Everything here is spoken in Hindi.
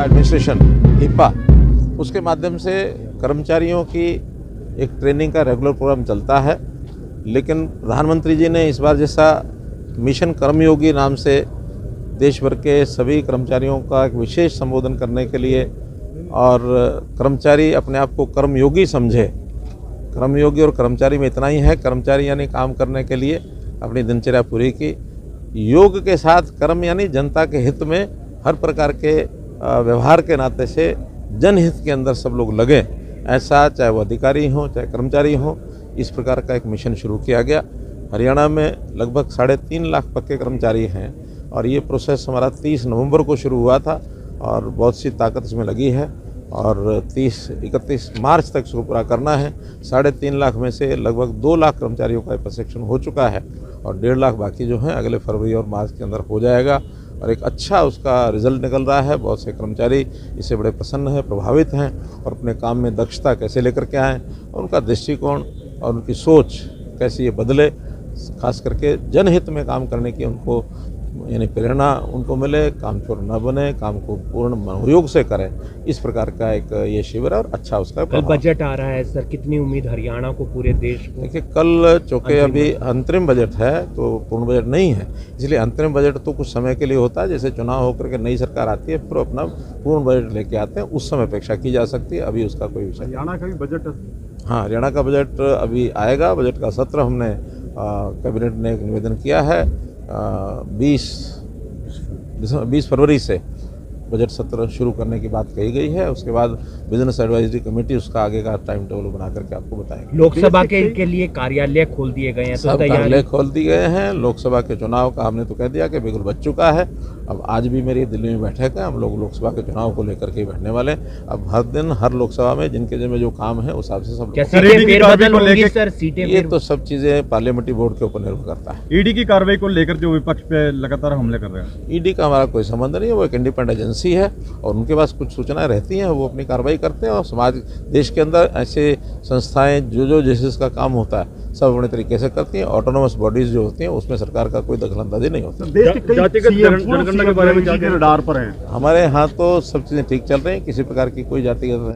एडमिनिस्ट्रेशन हिप्पा, उसके माध्यम से कर्मचारियों की एक ट्रेनिंग का रेगुलर प्रोग्राम चलता है। लेकिन प्रधानमंत्री जी ने इस बार जैसा मिशन कर्मयोगी नाम से देश भर के सभी कर्मचारियों का एक विशेष संबोधन करने के लिए और कर्मचारी अपने आप को कर्मयोगी समझे। कर्मयोगी और कर्मचारी में इतना ही है, कर्मचारी यानी काम करने के लिए अपनी दिनचर्या पूरी की, योग के साथ कर्म यानी जनता के हित में हर प्रकार के व्यवहार के नाते से जनहित के अंदर सब लोग लगे, ऐसा चाहे वो अधिकारी हों चाहे कर्मचारी हों, इस प्रकार का एक मिशन शुरू किया गया। हरियाणा में लगभग 3.5 लाख पक्के कर्मचारी हैं और ये प्रोसेस हमारा 30 नवंबर को शुरू हुआ था और बहुत सी ताकत इसमें लगी है और 31 मार्च तक इसको पूरा करना है। 3.5 लाख में से लगभग 2 लाख कर्मचारियों का प्रशिक्षण हो चुका है और 1.5 लाख बाकी जो हैं अगले फरवरी और मार्च के अंदर हो जाएगा और एक अच्छा उसका रिजल्ट निकल रहा है। बहुत से कर्मचारी इससे बड़े प्रसन्न हैं, प्रभावित हैं और अपने काम में दक्षता कैसे लेकर के आएँ, उनका दृष्टिकोण और उनकी सोच कैसे ये बदले, खास करके जनहित में काम करने की उनको यानी प्रेरणा उनको मिले, काम चोर न बने, काम को पूर्ण मनोयोग से करें, इस प्रकार का एक ये शिविर है और अच्छा उसका कल बजट आ रहा है सर, कितनी उम्मीद हरियाणा को, पूरे देश को? देखिए, कल चूँकि अभी अंतरिम बजट है तो पूर्ण बजट नहीं है, इसलिए अंतरिम बजट तो कुछ समय के लिए होता है। जैसे चुनाव होकर के नई सरकार आती है फिर अपना पूर्ण बजट लेके आते हैं, उस समय अपेक्षा की जा सकती है, अभी उसका कोई विषय। हरियाणा का भी बजट? हाँ, हरियाणा का बजट अभी आएगा। बजट का सत्र हमने कैबिनेट ने एक निवेदन किया है, 20 फरवरी से बजट सत्र शुरू करने की बात कही गई है। उसके बाद बिजनेस एडवाइजरी कमेटी उसका आगे का टाइम टेबल बना करके आपको बताएगी। लोकसभा के लिए कार्यालय खोल दिए गए हैं, सब कार्यालय खोल दिए गए हैं। लोकसभा के चुनाव का हमने तो कह दिया कि बिल्कुल बच चुका है। अब आज भी मेरी दिल्ली में बैठक है, हम लोग लोकसभा के चुनाव को लेकर के बैठने वाले। अब हर दिन हर लोकसभा में जिनके जिनमें जो काम है उस हिसाब से सब ये तो सब चीजें पार्लियामेंट्री बोर्ड के ऊपर निर्भर करता है। ईडी की कार्रवाई को लेकर जो विपक्ष पे लगातार हमले कर रहे हैं, ईडी का हमारा कोई संबंध नहीं है, वो एक इंडिपेंडेंट एजेंसी है और उनके पास कुछ सूचनाएं रहती हैं, वो अपनी कार्रवाई करते हैं और समाज देश के अंदर ऐसे संस्थाएं जो जिसका काम होता है सब अपने तरीके से करती हैं। ऑटोनोमस बॉडीज जो होती हैं उसमें सरकार का कोई दखलंदाजी नहीं होता। जनगणना के बारे में क्या रडार पर है? हमारे यहाँ तो सब चीज़ें ठीक चल रही हैं, किसी प्रकार की कोई जातिगत